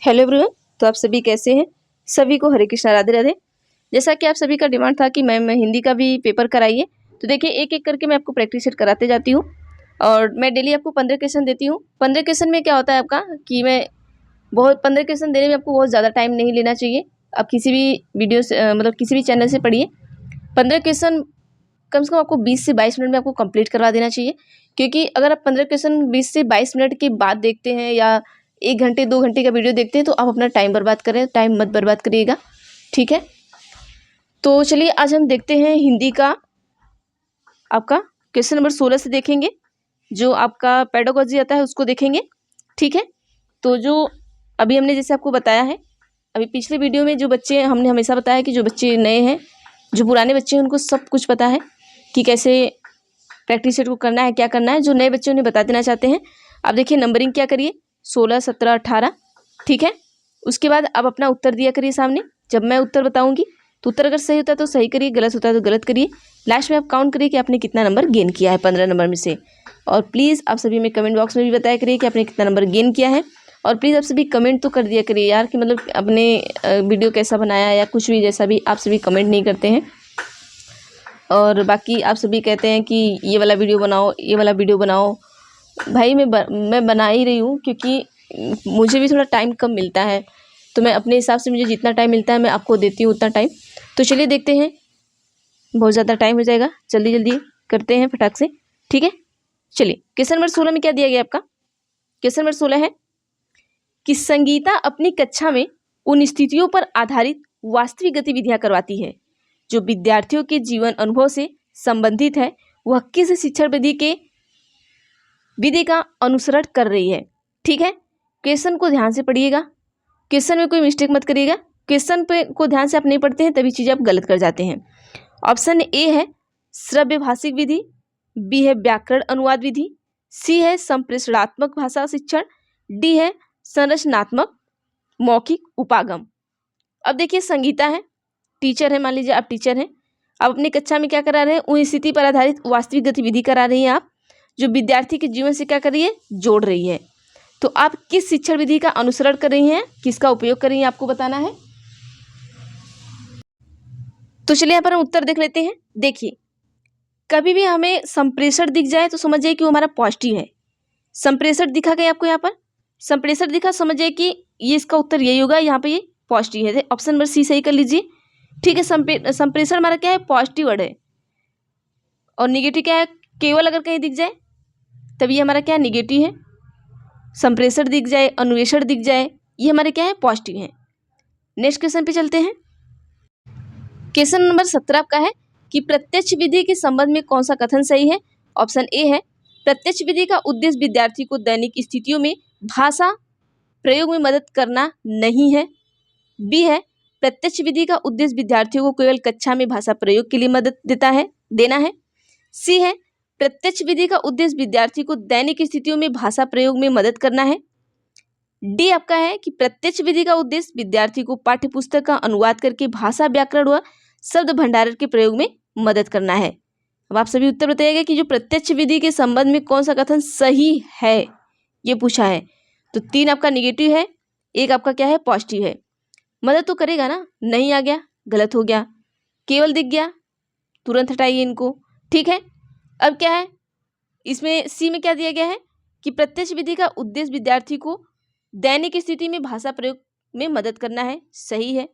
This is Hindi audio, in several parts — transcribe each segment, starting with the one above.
Hello everyone. तो आप सभी कैसे हैं? सभी को हरे कृष्णा, राधे राधे। जैसा कि आप सभी का डिमांड था कि मैम हिंदी का भी पेपर कराइए, तो देखिए एक एक करके मैं आपको प्रैक्टिस सेट कराते जाती हूँ और मैं डेली आपको 15 क्वेश्चन देती हूँ। 15 क्वेश्चन में क्या होता है आपका कि मैं 15 क्वेश्चन देने में आपको बहुत ज़्यादा टाइम नहीं लेना चाहिए। आप किसी भी वीडियो से मतलब किसी भी चैनल से पढ़िए। 15 क्वेश्चन कम से कम आपको 20 से 22 मिनट में आपको कंप्लीट करवा देना चाहिए, क्योंकि अगर आप 15 क्वेश्चन 20 से 22 मिनट के बाद देखते हैं या 1 घंटे 2 घंटे का वीडियो देखते हैं तो आप अपना टाइम बर्बाद करें। टाइम मत बर्बाद करिएगा, ठीक है। तो चलिए आज हम देखते हैं हिंदी का आपका क्वेश्चन नंबर 16 से देखेंगे। जो आपका पेडागोजी आता है उसको देखेंगे, ठीक है। तो जो अभी हमने जैसे आपको बताया है, अभी पिछले वीडियो में जो बच्चे हमने हमेशा बताया कि जो बच्चे नए हैं, जो पुराने बच्चे हैं उनको सब कुछ पता है कि कैसे प्रैक्टिस सेट को करना है, क्या करना है। जो नए बच्चे उन्हें बता देना चाहते हैं। आप देखिए नंबरिंग क्या करिए 16, 17, 18, ठीक है। उसके बाद आप अपना उत्तर दिया करिए सामने। जब मैं उत्तर बताऊंगी तो उत्तर अगर सही होता है तो सही करिए, गलत होता है तो गलत करिए। लास्ट में आप काउंट करिए कि आपने कितना नंबर गेन किया है 15 नंबर में से। और प्लीज़ आप सभी में कमेंट बॉक्स में भी बताया करिए कि आपने कितना नंबर गेन किया है। और प्लीज़ आप सभी कमेंट तो कर दिया करिए यार कि मतलब अपने वीडियो कैसा बनाया या कुछ भी, जैसा भी आप सभी कमेंट नहीं करते हैं। और बाकी आप सभी कहते हैं कि ये वाला वीडियो बनाओ, ये वाला वीडियो बनाओ। भाई मैं बना ही रही हूँ, क्योंकि मुझे भी थोड़ा टाइम कम मिलता है, तो मैं अपने हिसाब से मुझे जितना टाइम मिलता है मैं आपको देती हूँ उतना टाइम। तो चलिए देखते हैं, बहुत ज़्यादा टाइम हो जाएगा, जल्दी जल्दी करते हैं फटाक से, ठीक है। चलिए क्वेश्चन नंबर 16 में क्या दिया गया आपका। क्वेश्चन नंबर 16 है कि संगीता अपनी कक्षा में उन स्थितियों पर आधारित वास्तविक गतिविधियां करवाती है जो विद्यार्थियों के जीवन अनुभव से संबंधित है। वह किस शिक्षण विधि का अनुसरण कर रही है, ठीक है। क्वेश्चन को ध्यान से पढ़िएगा, क्वेश्चन में कोई मिस्टेक मत करिएगा। क्वेश्चन पे को ध्यान से आप नहीं पढ़ते हैं तभी चीज़ें आप गलत कर जाते हैं। ऑप्शन ए है श्रव्य भाषिक विधि, बी है व्याकरण अनुवाद विधि, सी है संप्रेषणात्मक भाषा शिक्षण, डी है संरचनात्मक मौखिक उपागम। अब देखिए संगीता है, टीचर है, मान लीजिए आप टीचर हैं। आप अपनी कक्षा में क्या करा रहे हैं, उन स्थिति पर आधारित वास्तविक गतिविधि करा रही हैं आप, जो विद्यार्थी के जीवन से क्या कर रही है, जोड़ रही है। तो आप किस शिक्षण विधि का अनुसरण कर रही हैं, किसका उपयोग कर रही हैं, आपको बताना है। तो चलिए यहाँ पर हम उत्तर देख लेते हैं। देखिए कभी भी हमें संप्रेषण दिख जाए तो समझिए कि वो हमारा पॉजिटिव है। संप्रेषण दिखा गया आपको, यहाँ पर संप्रेषण दिखा, समझिए कि ये इसका उत्तर यही होगा, यहाँ पे ये पॉजिटिव है। ऑप्शन नंबर सी सही कर लीजिए, ठीक है। संप्रेषण हमारा क्या है, पॉजिटिव वर्ड है। और निगेटिव क्या है, केवल अगर कहीं दिख जाए तभी ये हमारा क्या है, निगेटिव है। संप्रेषण दिख जाए, अन्वेषण दिख जाए, ये हमारे क्या है, पॉजिटिव है। नेक्स्ट क्वेश्चन पे चलते हैं। क्वेश्चन नंबर 17 आपका है कि प्रत्यक्ष विधि के संबंध में कौन सा कथन सही है। ऑप्शन ए है प्रत्यक्ष विधि का उद्देश्य विद्यार्थी को दैनिक स्थितियों में भाषा प्रयोग में मदद करना नहीं है। बी है प्रत्यक्ष विधि का उद्देश्य विद्यार्थियों को केवल कक्षा में भाषा प्रयोग के लिए मदद देना है। सी है प्रत्यक्ष विधि का उद्देश्य विद्यार्थी को दैनिक स्थितियों में भाषा प्रयोग में मदद करना है। डी आपका है कि प्रत्यक्ष विधि का उद्देश्य विद्यार्थी को पाठ्यपुस्तक का अनुवाद करके भाषा व्याकरण व शब्द भंडारण के प्रयोग में मदद करना है। अब आप सभी उत्तर बताइएगा कि जो प्रत्यक्ष विधि के संबंध में कौन सा कथन सही है, ये पूछा है। तो 3 आपका निगेटिव है, 1 आपका क्या है, पॉजिटिव है। मदद तो करेगा ना, नहीं आ गया गलत हो गया, केवल दिख गया तुरंत हटाइए इनको, ठीक है। अब क्या है इसमें सी में क्या दिया गया है कि प्रत्यक्ष विधि का उद्देश्य विद्यार्थी को दैनिक स्थिति में भाषा प्रयोग में मदद करना है, सही है।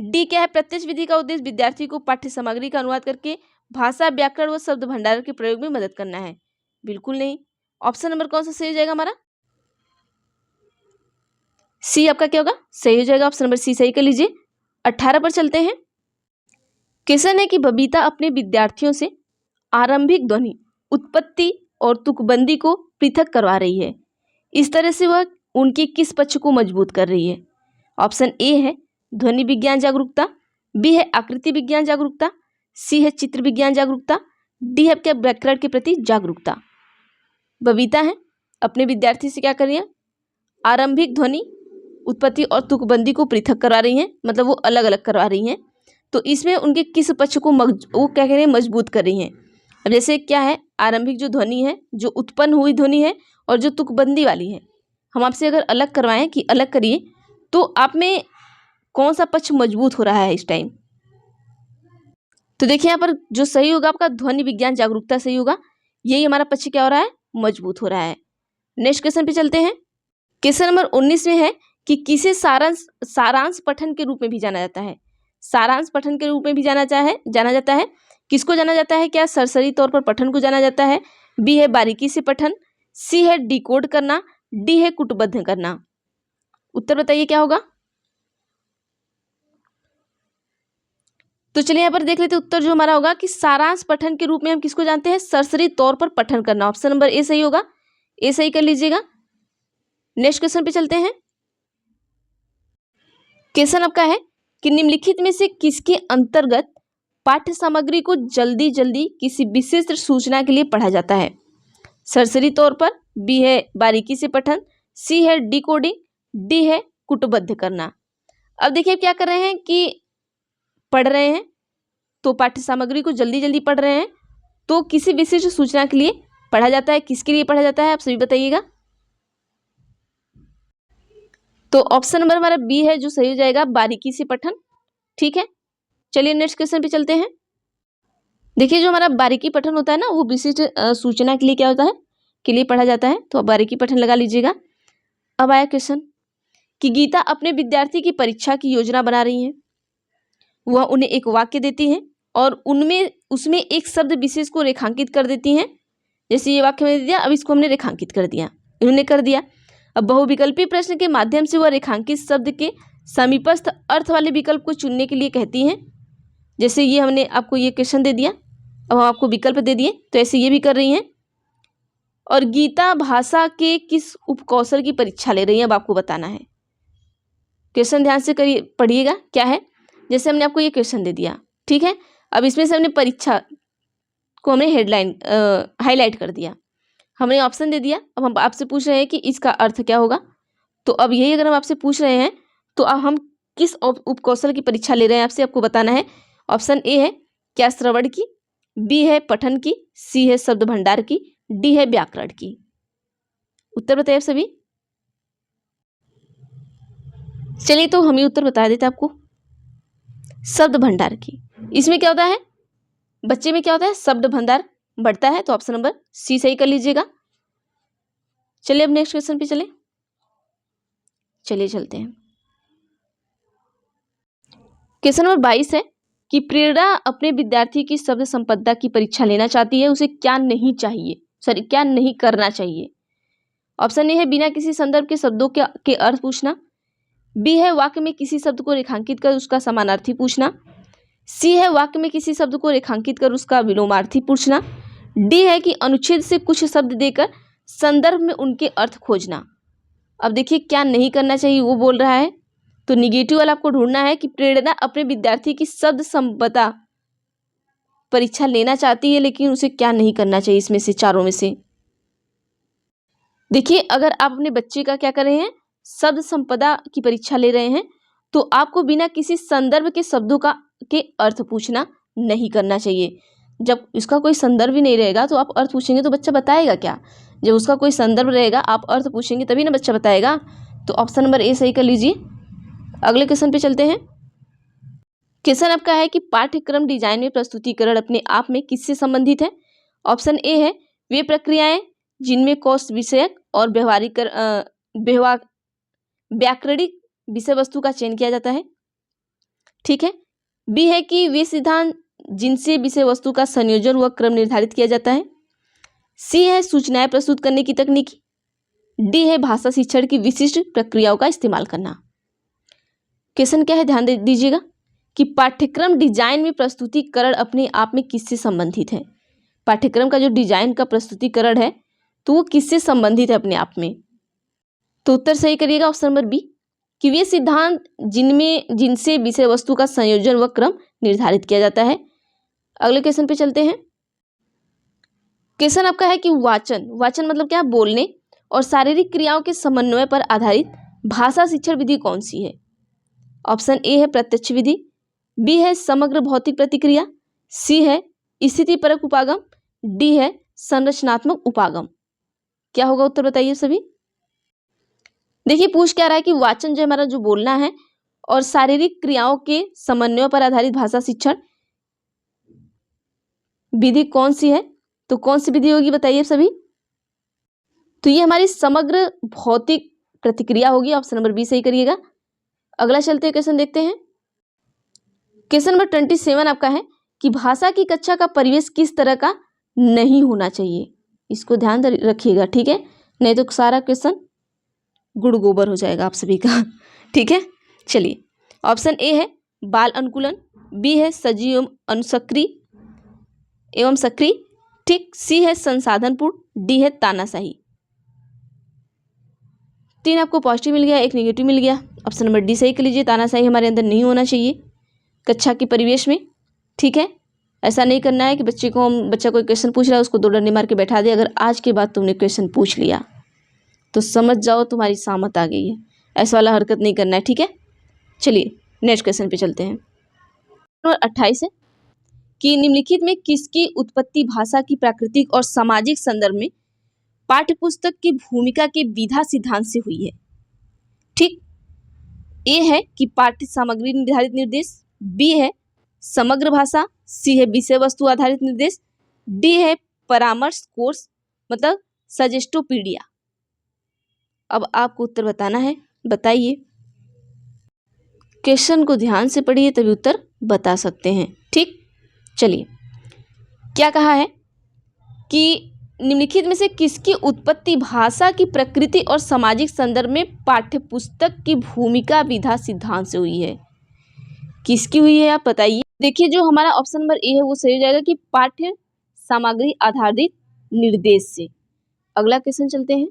डी क्या है, प्रत्यक्ष विधि का उद्देश्य विद्यार्थी को पाठ्य सामग्री का अनुवाद करके भाषा व्याकरण व शब्द भंडार के प्रयोग में मदद करना है, बिल्कुल नहीं। ऑप्शन नंबर कौन सा सही हो जाएगा हमारा, सी आपका क्या होगा, सही हो जाएगा। ऑप्शन नंबर सी सही कर लीजिए। 18 पर चलते हैं। क्वेश्चन है कि बबीता अपने विद्यार्थियों से आरंभिक ध्वनि उत्पत्ति और तुकबंदी को पृथक करवा रही है। इस तरह से वह उनके किस पक्ष को मजबूत कर रही है। ऑप्शन ए है ध्वनि विज्ञान जागरूकता, बी है आकृति विज्ञान जागरूकता, सी है चित्र विज्ञान जागरूकता, डी है क्या व्याकरण के प्रति जागरूकता। बबीता है अपने विद्यार्थी से क्या कर रही है, आरंभिक ध्वनि उत्पत्ति और तुकबंदी को पृथक करवा रही हैं, मतलब वो अलग अलग करवा रही हैं। तो इसमें उनके किस पक्ष को वो क्या कह रही है, मजबूत कर रही हैं। अब जैसे क्या है, आरंभिक जो ध्वनि है, जो उत्पन्न हुई ध्वनि है, और जो तुकबंदी वाली है, हम आपसे अगर अलग करवाएं कि अलग करिए तो आप में कौन सा पक्ष मजबूत हो रहा है इस टाइम? तो देखिए यहाँ पर जो सही होगा आपका ध्वनि विज्ञान जागरूकता सही होगा। यही हमारा पक्ष क्या हो रहा है? मजबूत हो रहा है। नेक्स्ट क्वेश्चन पे चलते हैं। क्वेश्चन नंबर 19 में है कि किसे सारांश पठन के रूप में भी जाना जाता है? सारांश पठन के रूप में भी जाना जाता है। किसको जाना जाता है? क्या सरसरी तौर पर पठन को जाना जाता है? बी है बारीकी से पठन, सी है डिकोड करना, डी है कूटबद्ध करना। उत्तर बताइए क्या होगा? तो चलिए यहाँ पर देख लेते हैं उत्तर जो हमारा होगा कि सारांश पठन के रूप में हम किसको जानते हैं? सरसरी तौर पर पठन करना। ऑप्शन नंबर ए सही होगा, ए सही कर लीजिएगा। नेक्स्ट क्वेश्चन पे चलते हैं। क्वेश्चन आपका है कि निम्नलिखित में से किसके अंतर्गत पाठ्य सामग्री को जल्दी जल्दी किसी विशिष्ट सूचना के लिए पढ़ा जाता है? सरसरी तौर पर, बी है बारीकी से पठन, सी है डिकोडिंग, डी है कूटबद्ध करना। अब देखिए क्या कर रहे हैं कि पढ़ रहे हैं तो पाठ्य सामग्री को जल्दी जल्दी पढ़ रहे हैं, तो किसी विशिष्ट सूचना के लिए पढ़ा जाता है। किसके लिए पढ़ा जाता है आप सभी बताइएगा। तो ऑप्शन नंबर हमारा बी है जो सही हो जाएगा, बारीकी से पठन। ठीक है, चलिए नेक्स्ट क्वेश्चन पे चलते हैं। देखिए जो हमारा बारीकी पठन होता है ना, वो विशिष्ट सूचना के लिए क्या होता है? के लिए पढ़ा जाता है। तो आप बारीकी पठन लगा लीजिएगा। अब आया क्वेश्चन कि गीता अपने विद्यार्थी की परीक्षा की योजना बना रही है। वह उन्हें एक वाक्य देती है और उसमें एक शब्द विशेष को रेखांकित कर देती हैं। जैसे ये वाक्य मैंने दिया, अब इसको हमने रेखांकित कर दिया, इन्होंने कर दिया। अब बहुविकल्पी प्रश्न के माध्यम से वह रेखांकित शब्द के समीपस्थ अर्थ वाले विकल्प को चुनने के लिए कहती हैं। जैसे ये हमने आपको ये क्वेश्चन दे दिया, अब हम आपको विकल्प दे दिए, तो ऐसे ये भी कर रही हैं। और गीता भाषा के किस उपकौशल की परीक्षा ले रही है, अब आपको बताना है। क्वेश्चन ध्यान से करिए, पढ़िएगा क्या है। जैसे हमने आपको ये क्वेश्चन दे दिया, ठीक है। अब इसमें से हमने परीक्षा को हमने हेडलाइन हाईलाइट कर दिया, हमने ऑप्शन दे दिया। अब हम आपसे पूछ रहे हैं कि इसका अर्थ क्या होगा। तो अब यही अगर हम आपसे पूछ रहे हैं तो अब हम किस उपकौशल की परीक्षा ले रहे हैं आपसे, आपको बताना है। ऑप्शन ए है क्या श्रवण की, बी है पठन की, सी है शब्द भंडार की, डी है व्याकरण की। उत्तर बताइए सभी। चलिए तो हम ही उत्तर बता देते आपको, शब्द भंडार की। इसमें क्या होता है, बच्चे में क्या होता है, शब्द भंडार बढ़ता है। तो ऑप्शन नंबर सी सही कर लीजिएगा। चलिए अब नेक्स्ट क्वेश्चन पे चलिए चलते हैं। क्वेश्चन नंबर 22 है कि प्रेरणा अपने विद्यार्थी की शब्द संपदा की परीक्षा लेना चाहती है, उसे क्या नहीं करना चाहिए। ऑप्शन ए है बिना किसी संदर्भ के शब्दों के अर्थ पूछना, बी है वाक्य में किसी शब्द को रेखांकित कर उसका समानार्थी पूछना, सी है वाक्य में किसी शब्द को रेखांकित कर उसका विलोमार्थी पूछना, डी है कि अनुच्छेद से कुछ शब्द देकर संदर्भ में उनके अर्थ खोजना। अब देखिए क्या नहीं करना चाहिए वो बोल रहा है, तो निगेटिव वाला आपको ढूंढना है कि प्रेरणा अपने विद्यार्थी की शब्द संपदा परीक्षा लेना चाहती है, लेकिन उसे क्या नहीं करना चाहिए इसमें से, चारों में से। देखिए अगर आप अपने बच्चे का क्या कर रहे हैं, शब्द संपदा की परीक्षा ले रहे हैं, तो आपको बिना किसी संदर्भ के शब्दों के अर्थ पूछना नहीं करना चाहिए। जब इसका कोई संदर्भ ही नहीं रहेगा तो आप अर्थ पूछेंगे तो बच्चा बताएगा क्या। जब उसका कोई संदर्भ रहेगा, आप अर्थ पूछेंगे तभी ना बच्चा बताएगा। तो ऑप्शन नंबर ए सही कर लीजिए। अगले क्वेश्चन पे चलते हैं। क्वेश्चन आपका है कि पाठ्यक्रम डिजाइन में प्रस्तुतिकरण अपने आप में किससे संबंधित है। ऑप्शन ए है वे प्रक्रियाएं जिनमें कौशल विषयक और व्याकरणिक विषय वस्तु का चयन किया जाता है। ठीक है। बी है कि वे सिद्धांत जिनसे विषय वस्तु का संयोजन व क्रम निर्धारित किया जाता है। सी है सूचनाएं प्रस्तुत करने की तकनीक। डी है भाषा शिक्षण की विशिष्ट प्रक्रियाओं का इस्तेमाल करना। क्वेश्चन क्या है, ध्यान दीजिएगा कि पाठ्यक्रम डिजाइन में प्रस्तुतिकरण अपने आप में किससे संबंधित है। पाठ्यक्रम का जो डिजाइन का प्रस्तुतिकरण है तो वो किससे संबंधित है अपने आप में। तो उत्तर सही करिएगा ऑप्शन नंबर बी कि वे सिद्धांत जिनसे विषय वस्तु का संयोजन व क्रम निर्धारित किया जाता है। अगले क्वेश्चन पे चलते हैं। क्वेश्चन आपका है कि वाचन मतलब क्या, बोलने और शारीरिक क्रियाओं के समन्वय पर आधारित भाषा शिक्षण विधि कौन सी है। ऑप्शन ए है प्रत्यक्ष विधि, बी है समग्र भौतिक प्रतिक्रिया, सी है स्थितिपरक उपागम, डी है संरचनात्मक उपागम। क्या होगा उत्तर बताइए सभी। देखिए पूछ क्या रहा है कि वाचन जो हमारा जो बोलना है और शारीरिक क्रियाओं के समन्वय पर आधारित भाषा शिक्षण विधि कौन सी है? तो कौन सी विधि होगी बताइए सभी। तो ये हमारी समग्र भौतिक प्रतिक्रिया होगी। ऑप्शन नंबर बी सही करिएगा। अगला चलते हैं, क्वेश्चन देखते हैं। क्वेश्चन नंबर 27 आपका है कि भाषा की कक्षा का परिवेश किस तरह का नहीं होना चाहिए। इसको ध्यान रखिएगा, ठीक है, नहीं तो सारा क्वेश्चन गुड़ गोबर हो जाएगा आप सभी का। ठीक है, चलिए ऑप्शन ए है बाल अनुकूलन, बी है सजीव एवं अनुसक्रिय एवं सक्रिय, ठीक, सी है संसाधनपूर्ण, डी है तानाशाही। 3 आपको पॉजिटिव मिल गया, 1 नेगेटिव मिल गया। ऑप्शन नंबर डी सही कर लीजिए, तानाशाही हमारे अंदर नहीं होना चाहिए कक्षा के परिवेश में। ठीक है, ऐसा नहीं करना है कि बच्चा कोई क्वेश्चन पूछ रहा है उसको 2 डंडे मार के बैठा दे। अगर आज के बाद तुमने क्वेश्चन पूछ लिया तो समझ जाओ तुम्हारी सामत आ गई है, ऐसा वाला हरकत नहीं करना है। ठीक है, चलिए नेक्स्ट क्वेश्चन पे चलते हैं। नंबर 28 है कि निम्नलिखित में किसकी उत्पत्ति भाषा की प्राकृतिक और सामाजिक संदर्भ में पाठ्यपुस्तक की भूमिका के विधा सिद्धांत से हुई है। ठीक, ए है कि पाठ्य सामग्री निर्धारित निर्देश, बी है समग्र भाषा, सी है विषय वस्तु आधारित निर्देश, डी है परामर्श कोर्स मतलब सजेस्टोपीडिया। अब आपको उत्तर बताना है, बताइए। क्वेश्चन को ध्यान से पढ़िए तभी उत्तर बता सकते हैं। ठीक, चलिए क्या कहा है कि निम्नलिखित में से किसकी उत्पत्ति भाषा की प्रकृति और सामाजिक संदर्भ में पाठ्यपुस्तक की भूमिका विधा सिद्धांत से हुई है। किसकी हुई है आप बताइए। देखिए जो हमारा ऑप्शन नंबर ए है वो सही हो जाएगा कि पाठ्य सामग्री आधारित निर्देश से। अगला क्वेश्चन चलते हैं।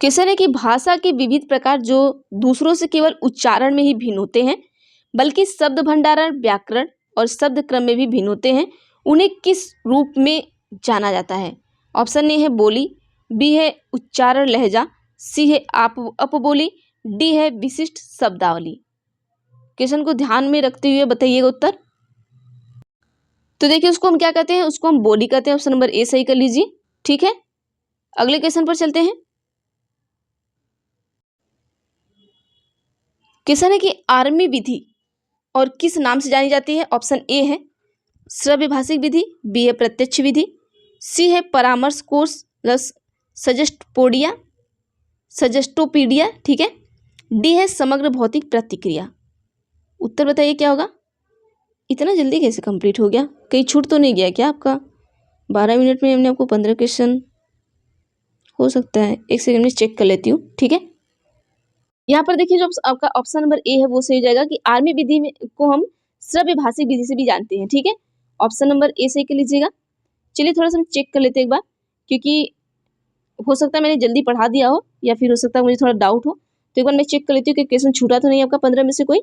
क्वेश्चन है कि भाषा के विविध प्रकार जो दूसरों से केवल उच्चारण में ही भिन्न होते हैं बल्कि शब्द भंडारण, व्याकरण और शब्द क्रम में भी भिन्न होते हैं, उन्हें किस रूप में जाना जाता है। ऑप्शन ए है बोली, बी है उच्चारण लहजा, सी है अपबोली, डी है विशिष्ट शब्दावली। क्वेश्चन को ध्यान में रखते हुए बताइएगा उत्तर। तो देखिए उसको हम क्या कहते हैं, उसको हम बोली कहते हैं। ऑप्शन नंबर ए सही कर लीजिए। ठीक है, अगले क्वेश्चन पर चलते हैं। क्वेश्चन है कि आर्मी विधि और किस नाम से जानी जाती है। ऑप्शन ए है श्रव्य भाषिक विधि, बी है प्रत्यक्ष विधि, सी है परामर्श कोर्स प्लस सजेस्टोपीडिया, ठीक है, डी है समग्र भौतिक प्रतिक्रिया। उत्तर बताइए क्या होगा। इतना जल्दी कैसे कंप्लीट हो गया, कहीं छूट तो नहीं गया क्या आपका। 12 मिनट में हमने आपको 15 क्वेश्चन, हो सकता है 1 सेकंड में चेक कर लेती हूँ। ठीक है, यहाँ पर देखिए जो आपका ऑप्शन नंबर ए है वो सही हो जाएगा कि आर्मी विधि में को हम श्रव्य भाषिक विधि से भी जानते हैं। ठीक है, ऑप्शन नंबर ए सही कर लीजिएगा। चलिए थोड़ा सा हम चेक कर लेते हैं एक बार, क्योंकि हो सकता है मैंने जल्दी पढ़ा दिया हो या फिर हो सकता है मुझे थोड़ा डाउट हो, तो एक बार मैं चेक कर लेती हूँ कि क्वेश्चन छूटा तो नहीं आपका 15 में से कोई।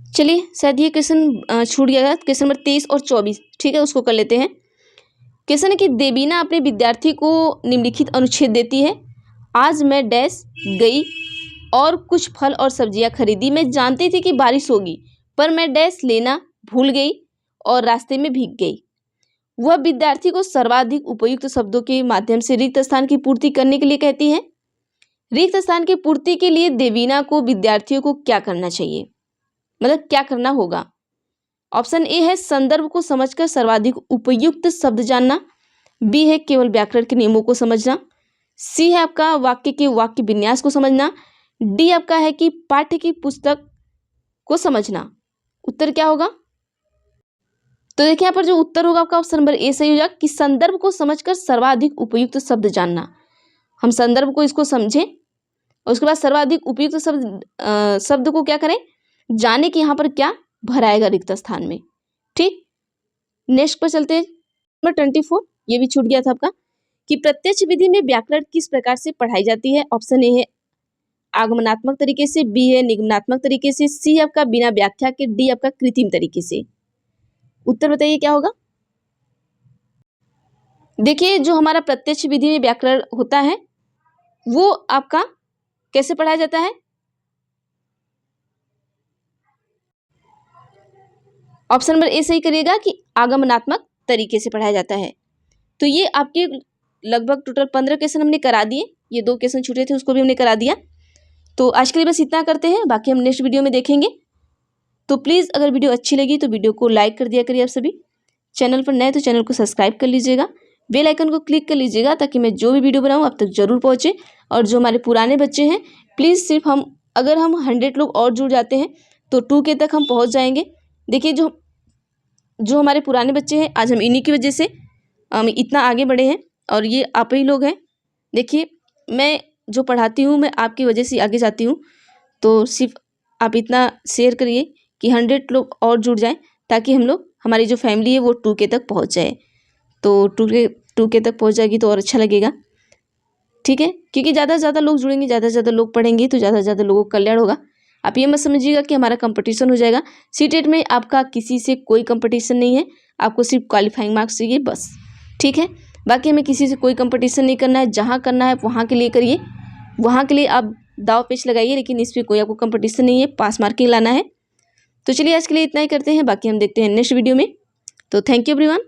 चलिए शायद ये क्वेश्चन छूट गया। क्वेश्चन नंबर 23 और 24, ठीक है, उसको कर लेते हैं। क्वेश्चन है कि देवीना अपने विद्यार्थी को निम्नलिखित अनुच्छेद देती है। आज मैं डैश गई और कुछ फल और सब्जियां खरीदी। मैं जानती थी कि बारिश होगी पर मैं डैश लेना भूल गई और रास्ते में भीग गई। वह विद्यार्थी को सर्वाधिक उपयुक्त शब्दों के माध्यम से रिक्त स्थान की पूर्ति करने के लिए कहती है। रिक्त स्थान की पूर्ति के लिए देवीना को विद्यार्थियों को क्या करना चाहिए, मतलब क्या करना होगा। ऑप्शन ए है संदर्भ को समझकर सर्वाधिक उपयुक्त शब्द जानना, बी है केवल व्याकरण के नियमों को समझना, सी है आपका वाक्य के वाक्य विन्यास को समझना, डी आपका है कि पाठ्य की पुस्तक को समझना। उत्तर क्या होगा। तो देखिए यहाँ पर जो उत्तर होगा आपका ऑप्शन नंबर ए सही हो जाएगा कि संदर्भ को समझकर सर्वाधिक उपयुक्त शब्द जानना। हम संदर्भ को इसको समझें और उसके बाद सर्वाधिक उपयुक्त शब्द को क्या करें, जाने कि यहाँ पर क्या भराएगा रिक्त स्थान में। ठीक, नेक्स्ट पर चलते हैं। नंबर 24, ये भी छूट गया था आपका कि प्रत्यक्ष विधि में व्याकरण किस प्रकार से पढ़ाई जाती है। ऑप्शन ए है आगमनात्मक तरीके से, बी है निगमनात्मक तरीके से, सी आपका बिना व्याख्या के, डी आपका कृत्रिम तरीके से। उत्तर बताइए क्या होगा। देखिए जो हमारा प्रत्यक्ष विधि में व्याकरण होता है वो आपका कैसे पढ़ाया जाता है। ऑप्शन नंबर ए सही करिएगा कि आगमनात्मक तरीके से पढ़ाया जाता है। तो ये आपके लगभग टोटल 15 क्वेश्चन हमने करा दिए। ये 2 क्वेश्चन छूटे थे उसको भी हमने करा दिया। तो आज के लिए बस इतना करते हैं, बाकी हम नेक्स्ट वीडियो में देखेंगे। तो प्लीज़ अगर वीडियो अच्छी लगी तो वीडियो को लाइक कर दिया करिए आप सभी। चैनल पर नए तो चैनल को सब्सक्राइब कर लीजिएगा, बेल आइकन को क्लिक कर लीजिएगा ताकि मैं जो भी वीडियो बनाऊँ आप तक ज़रूर पहुँचे। और जो हमारे पुराने बच्चे हैं प्लीज़ सिर्फ अगर हम 100 लोग और जुड़ जाते हैं तो 2K तक हम पहुँच जाएंगे। देखिए जो हमारे पुराने बच्चे हैं आज हम इन्हीं की वजह से हम इतना आगे बढ़े हैं और ये आप ही लोग हैं। देखिए मैं जो पढ़ाती हूँ मैं आपकी वजह से आगे जाती हूँ। तो सिर्फ आप इतना शेयर करिए कि 100 लोग और जुड़ जाएं ताकि हमारी जो फैमिली है वो 2K तक पहुंच जाए। तो 2K तक पहुंच जाएगी तो और अच्छा लगेगा, ठीक है। क्योंकि ज़्यादा से ज़्यादा लोग जुड़ेंगे, ज़्यादा से ज़्यादा लोग पढ़ेंगे तो ज़्यादा से ज़्यादा लोगों का कल्याण होगा। आप ये मत समझिएगा कि हमारा कंपटीशन हो जाएगा। सीटेट में आपका किसी से कोई कंपटीशन नहीं है, आपको सिर्फ क्वालिफाइंग मार्क्स चाहिए बस, ठीक है। बाकी हमें किसी से कोई कंपटीशन नहीं करना है, जहाँ करना है वहाँ के लिए करिए, वहाँ के लिए आप दाव पेच लगाइए, लेकिन इस पर कोई आपको कंपटीशन नहीं है, पास मार्किंग लाना है। तो चलिए आज के लिए इतना ही करते हैं, बाकी हम देखते हैं नेक्स्ट वीडियो में। तो थैंक यू एवरीवन।